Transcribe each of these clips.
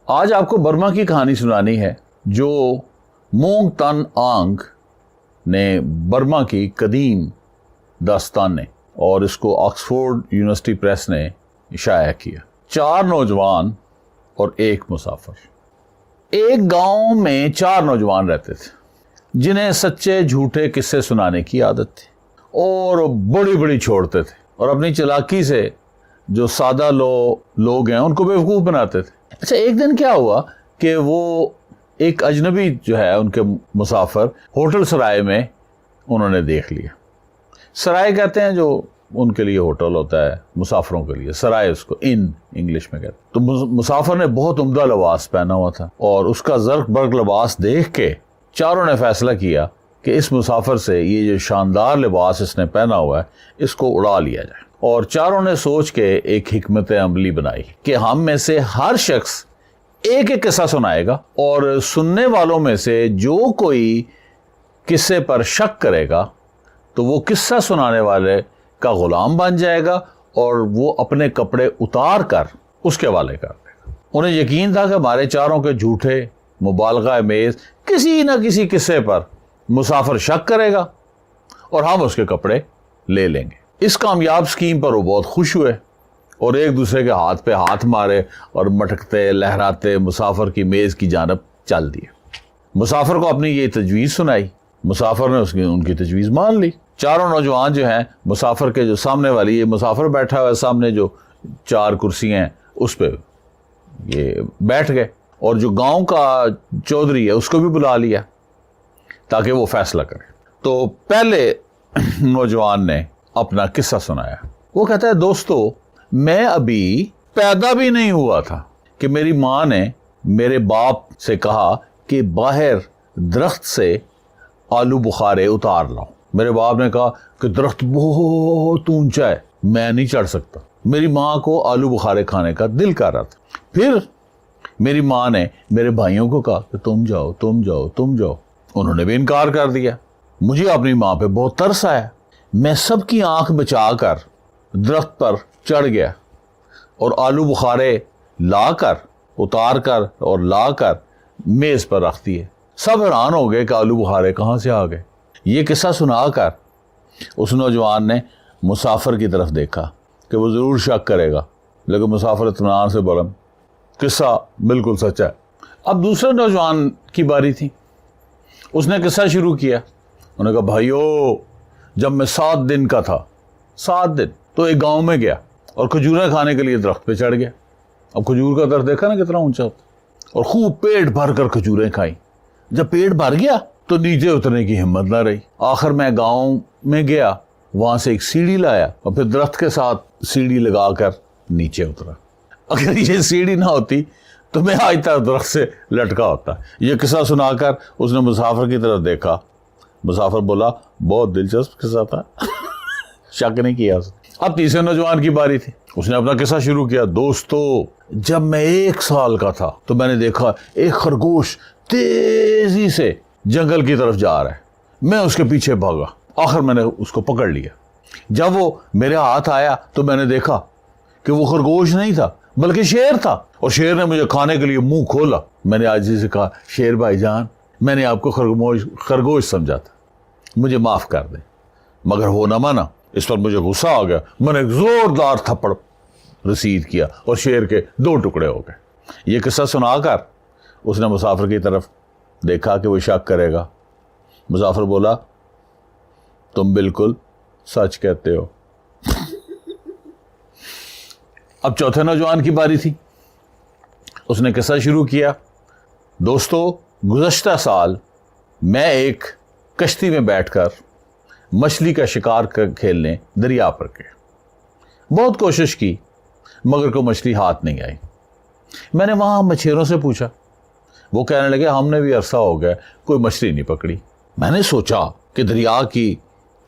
آج آپ کو برما کی کہانی سنانی ہے جو مونگ تن آنگ نے برما کی قدیم داستان نے اور اس کو آکسفورڈ یونیورسٹی پریس نے شائع کیا۔ 4 نوجوان اور 1 مسافر۔ ایک گاؤں میں 4 نوجوان رہتے تھے جنہیں سچے جھوٹے قصے سنانے کی عادت تھی اور بڑی بڑی چھوڑتے تھے اور اپنی چلاکی سے جو سادہ لوگ ہیں ان کو بیوقوف بناتے تھے۔ اچھا، ایک دن کیا ہوا کہ وہ ایک اجنبی جو ہے ان کے مسافر ہوٹل سرائے میں انہوں نے دیکھ لیا۔ سرائے کہتے ہیں جو ان کے لیے ہوٹل ہوتا ہے مسافروں کے لیے، سرائے اس کو انگلش میں کہتے ہیں۔ تو مسافر نے بہت عمدہ لباس پہنا ہوا تھا اور اس کا زرق برق لباس دیکھ کے چاروں نے فیصلہ کیا کہ اس مسافر سے یہ جو شاندار لباس اس نے پہنا ہوا ہے اس کو اڑا لیا جائے، اور چاروں نے سوچ کے ایک حکمت عملی بنائی کہ ہم میں سے ہر شخص ایک ایک قصہ سنائے گا اور سننے والوں میں سے جو کوئی قصے پر شک کرے گا تو وہ قصہ سنانے والے کا غلام بن جائے گا اور وہ اپنے کپڑے اتار کر اس کے حوالے کر دے گا۔ انہیں یقین تھا کہ ہمارے چاروں کے جھوٹے مبالغہ میز کسی نہ کسی قصے پر مسافر شک کرے گا اور ہم اس کے کپڑے لے لیں گے۔ اس کامیاب سکیم پر وہ بہت خوش ہوئے اور ایک دوسرے کے ہاتھ پہ ہاتھ مارے اور مٹکتے لہراتے مسافر کی میز کی جانب چل دیے۔ مسافر کو اپنی یہ تجویز سنائی، مسافر نے ان کی تجویز مان لی۔ چاروں نوجوان جو ہیں مسافر کے جو سامنے والی، یہ مسافر بیٹھا ہوا ہے سامنے جو 4 کرسیاں ہیں اس پہ یہ بیٹھ گئے، اور جو گاؤں کا چودھری ہے اس کو بھی بلا لیا تاکہ وہ فیصلہ کرے۔ تو پہلے نوجوان نے اپنا قصہ سنایا۔ وہ کہتا ہے، دوستو میں ابھی پیدا بھی نہیں ہوا تھا کہ میری ماں نے میرے باپ سے کہا کہ باہر درخت سے آلو بخارے اتار لاؤ۔ میرے باپ نے کہا کہ درخت بہت اونچا ہے، میں نہیں چڑھ سکتا۔ میری ماں کو آلو بخارے کھانے کا دل کر رہا تھا۔ پھر میری ماں نے میرے بھائیوں کو کہا کہ تم جاؤ تم جاؤ تم جاؤ، انہوں نے بھی انکار کر دیا۔ مجھے اپنی ماں پہ بہت ترس آیا، میں سب کی آنکھ بچا کر درخت پر چڑھ گیا اور آلو بخارے لا کر اتار کر اور لا کر میز پر رکھ دیے۔ سب حیران ہو گئے کہ آلو بخارے کہاں سے آ گئے۔ یہ قصہ سنا کر اس نوجوان نے مسافر کی طرف دیکھا کہ وہ ضرور شک کرے گا، لیکن مسافر اطمینان سے بولا قصہ بالکل سچ ہے۔ اب دوسرے نوجوان کی باری تھی، اس نے قصہ شروع کیا۔ انہوں نے کہا، بھائیو جب میں 7 دن کا تھا، 7 دن تو ایک گاؤں میں گیا اور کھجوریں کھانے کے لیے درخت پہ چڑھ گیا۔ اب کھجور کا درخت دیکھا نا کتنا اونچا ہوتا، اور خوب پیٹ بھر کر کھجوریں کھائیں۔ جب پیٹ بھر گیا تو نیچے اترنے کی ہمت نہ رہی۔ آخر میں گاؤں میں گیا، وہاں سے ایک سیڑھی لایا اور پھر درخت کے ساتھ سیڑھی لگا کر نیچے اترا۔ اگر یہ سیڑھی نہ ہوتی تو میں آج تک درخت سے لٹکا ہوتا۔ یہ قصہ سنا کر اس نے مسافر کی طرف دیکھا۔ مسافر بولا، بہت دلچسپ قصہ تھا، شک نہیں کیا اس نے۔ اب تیسرے نوجوان کی باری تھی، اس نے اپنا قصہ شروع کیا۔ دوستو جب میں 1 سال کا تھا تو میں نے دیکھا ایک خرگوش تیزی سے جنگل کی طرف جا رہا ہے، میں اس کے پیچھے بھاگا، آخر میں نے اس کو پکڑ لیا۔ جب وہ میرے ہاتھ آیا تو میں نے دیکھا کہ وہ خرگوش نہیں تھا بلکہ شیر تھا، اور شیر نے مجھے کھانے کے لیے منہ کھولا۔ میں نے عاجزی سے کہا، شیر بھائی جان میں نے آپ کو خرگوش سمجھا تھا، مجھے معاف کر دیں۔ مگر وہ نہ مانا، اس پر مجھے غصہ آ گیا، میں نے ایک زوردار تھپڑ رسید کیا اور شیر کے 2 ٹکڑے ہو گئے۔ یہ قصہ سنا کر اس نے مسافر کی طرف دیکھا کہ وہ شک کرے گا۔ مسافر بولا، تم بالکل سچ کہتے ہو۔ اب چوتھے نوجوان کی باری تھی، اس نے قصہ شروع کیا۔ دوستو گزشتہ سال میں ایک کشتی میں بیٹھ کر مچھلی کا شکار کھیلنے دریا پر گیا۔ بہت کوشش کی مگر کوئی مچھلی ہاتھ نہیں آئی۔ میں نے وہاں مچھیروں سے پوچھا، وہ کہنے لگے ہم نے بھی عرصہ ہو گیا کوئی مچھلی نہیں پکڑی۔ میں نے سوچا کہ دریا کی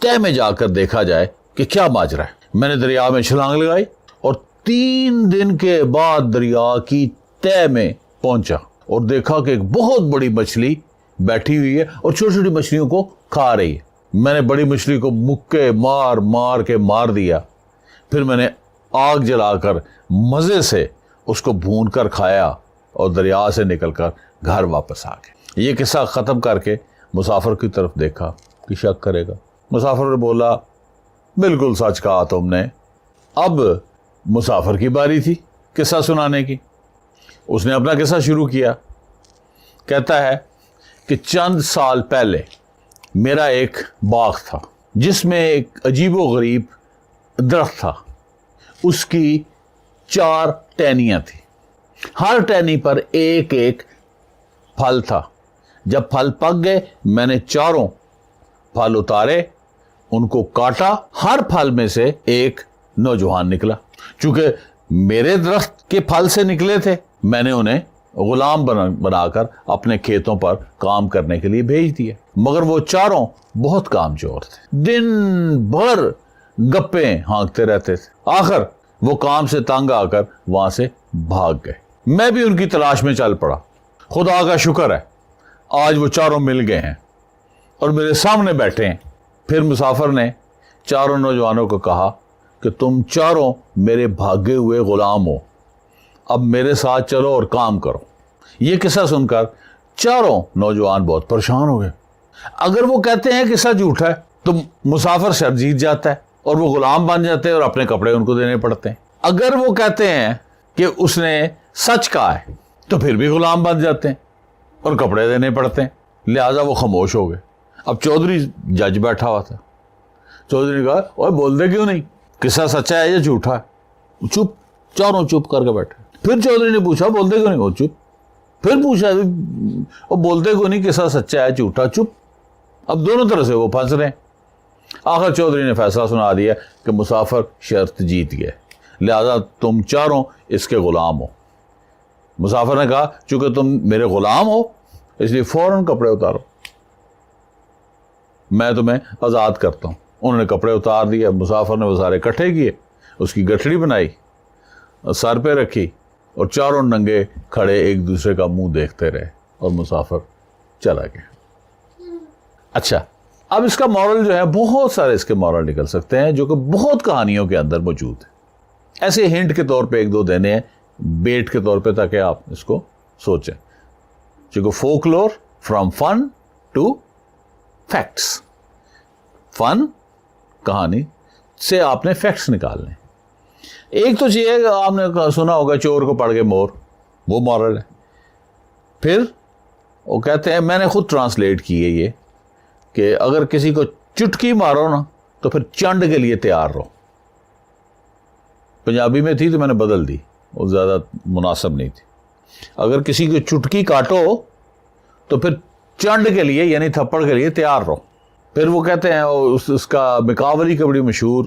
تہ میں جا کر دیکھا جائے کہ کیا ماجرا ہے۔ میں نے دریا میں چھلانگ لگائی اور 3 دن کے بعد دریا کی تہ میں پہنچا اور دیکھا کہ ایک بہت بڑی مچھلی بیٹھی ہوئی ہے اور چھوٹی چھوٹی مچھلیوں کو کھا رہی ہے۔ میں نے بڑی مچھلی کو مکے مار مار کے مار دیا، پھر میں نے آگ جلا کر مزے سے اس کو بھون کر کھایا اور دریا سے نکل کر گھر واپس آ گئے۔ یہ قصہ ختم کر کے مسافر کی طرف دیکھا کہ شک کرے گا۔ مسافر نے بولا بالکل سچ کہا تم نے۔ اب مسافر کی باری تھی قصہ سنانے کی۔ اس نے اپنا قصہ شروع کیا۔ کہتا ہے کہ چند سال پہلے میرا ایک باغ تھا جس میں ایک عجیب و غریب درخت تھا۔ اس کی 4 ٹہنیاں تھیں، ہر ٹہنی پر ایک ایک پھل تھا۔ جب پھل پک گئے میں نے 4 پھل اتارے، ان کو کاٹا، ہر پھل میں سے ایک نوجوان نکلا۔ چونکہ میرے درخت کے پھل سے نکلے تھے، میں نے انہیں غلام بنا کر اپنے کھیتوں پر کام کرنے کے لیے بھیج دیا، مگر وہ 4 بہت کام چور تھے، دن بھر گپے ہانکتے رہتے تھے۔ آخر وہ کام سے تنگ آ کر وہاں سے بھاگ گئے۔ میں بھی ان کی تلاش میں چل پڑا۔ خدا کا شکر ہے آج وہ 4 مل گئے ہیں اور میرے سامنے بیٹھے ہیں۔ پھر مسافر نے 4 نوجوانوں کو کہا کہ تم 4 میرے بھاگے ہوئے غلام ہو، اب میرے ساتھ چلو اور کام کرو۔ یہ قصہ سن کر 4 نوجوان بہت پریشان ہو گئے۔ اگر وہ کہتے ہیں قصہ جھوٹا ہے تو مسافر شرط جیت جاتا ہے اور وہ غلام بن جاتے ہیں اور اپنے کپڑے ان کو دینے پڑتے ہیں۔ اگر وہ کہتے ہیں کہ اس نے سچ کہا ہے تو پھر بھی غلام بن جاتے ہیں اور کپڑے دینے پڑتے ہیں۔ لہٰذا وہ خاموش ہو گئے۔ اب چودھری جج بیٹھا ہوا تھا۔ چودھری نے کہا اوے بول دے کیوں نہیں، قصہ سچا ہے یا جھوٹا ہے؟ چپ، 4 چپ کر کے بیٹھے۔ پھر چودھری نے پوچھا بولتے کیوں نہیں؟ وہ چپ۔ پھر پوچھا وہ بولتے کیوں نہیں، قصہ سچا ہے جھوٹا؟ چپ۔ اب دونوں طرح سے وہ پھنس رہے ہیں۔ آخر چودھری نے فیصلہ سنا دیا کہ مسافر شرط جیت گئے، لہذا تم 4 اس کے غلام ہو۔ مسافر نے کہا چونکہ تم میرے غلام ہو اس لیے فوراً کپڑے اتارو، میں تمہیں آزاد کرتا ہوں۔ انہوں نے کپڑے اتار دیے۔ مسافر نے وہ سارے اکٹھے کیے، اس کی گٹھڑی بنائی، سر پہ رکھی اور 4 ننگے کھڑے ایک دوسرے کا منہ دیکھتے رہے اور مسافر چلا گیا۔ اچھا، اب اس کا مورل جو ہے، بہت سارے اس کے مورل نکل سکتے ہیں جو کہ بہت کہانیوں کے اندر موجود ہیں۔ ایسے ہنٹ کے طور پہ 1-2 دینے ہیں، بیٹ کے طور پہ، تاکہ آپ اس کو سوچیں۔ چونکہ folklore from fun to facts, fun کہانی سے آپ نے فیکٹس نکالنے۔ ایک تو چاہیے آپ نے سنا ہوگا چور کو پڑھ کے مور، وہ مورل ہے۔ پھر وہ کہتے ہیں، میں نے خود ٹرانسلیٹ کی ہے یہ، کہ اگر کسی کو چٹکی مارو نا تو پھر چنڈ کے لیے تیار رہو۔ پنجابی میں تھی تو میں نے بدل دی، وہ زیادہ مناسب نہیں تھی۔ اگر کسی کو چٹکی کاٹو تو پھر چنڈ کے لیے یعنی تھپڑ کے لیے تیار رہو۔ پھر وہ کہتے ہیں، اس کا مکاولی کا بڑی مشہور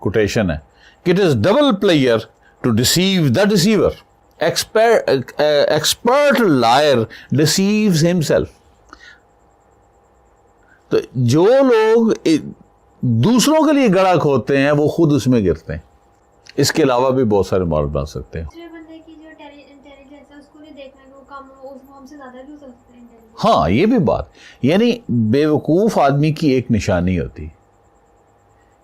کوٹیشن ہے کہ it is double pleasure to deceive the deceiver, expert liar deceives himself. تو جو لوگ دوسروں کے لیے گڑا کھوتے ہیں وہ خود اس میں گرتے ہیں۔ اس کے علاوہ بھی بہت سارے مورل بن سکتے ہیں۔ ہاں، یہ بھی بات، یعنی بیوقوف آدمی کی ایک نشانی ہوتی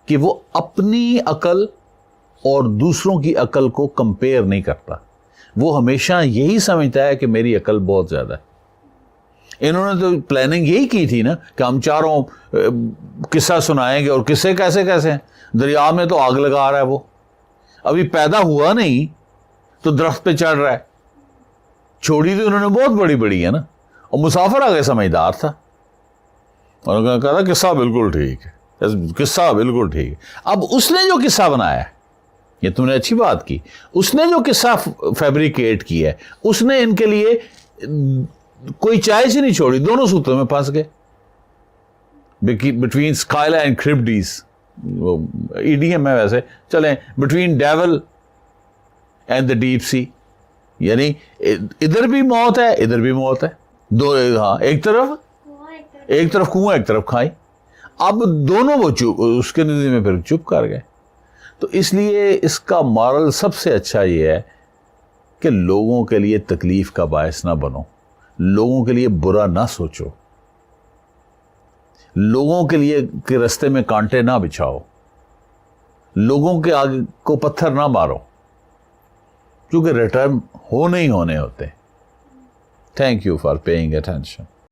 کہ وہ اپنی عقل اور دوسروں کی عقل کو کمپیئر نہیں کرتا۔ وہ ہمیشہ یہی سمجھتا ہے کہ میری عقل بہت زیادہ ہے۔ انہوں نے تو پلاننگ یہی کی تھی نا کہ ہم 4 قصہ سنائیں گے، اور قصے کیسے ہیں؟ دریا میں تو آگ لگا رہا ہے، وہ ابھی پیدا ہوا نہیں تو درخت پہ چڑھ رہا ہے۔ چھوڑی تو انہوں نے بہت بڑی بڑی ہے نا، اور مسافر آگے سمجھدار تھا، اور انہوں نے کہا تھا قصہ بالکل ٹھیک ہے، قصہ بالکل ٹھیک ہے۔ اب اس نے جو قصہ بنایا ہے، یہ تم نے اچھی بات کی، اس نے جو قصہ فیبریکیٹ کیا ہے، اس نے ان کے لیے کوئی چائس ہی نہیں چھوڑی، دونوں سوتوں میں پھنس گئے۔ بٹوین اسکائلا اینڈ کرپڈیز، وہ ایڈیم ہے ویسے، چلیں، between devil and the deep sea, یعنی ادھر بھی موت ہے ادھر بھی موت ہے، ہاں، ایک طرف کنواں ایک طرف کھائی۔ اب دونوں وہ اس کے نزدیک میں پھر چپ کر گئے۔ تو اس لیے اس کا مورل سب سے اچھا یہ ہے کہ لوگوں کے لیے تکلیف کا باعث نہ بنو، لوگوں کے لیے برا نہ سوچو، لوگوں کے لیے کے رستے میں کانٹے نہ بچھاؤ، لوگوں کے آگے کو پتھر نہ مارو۔ جو کہ ریٹرن ہونے ہی ہونے ہوتے ہیں. Thank you for paying attention.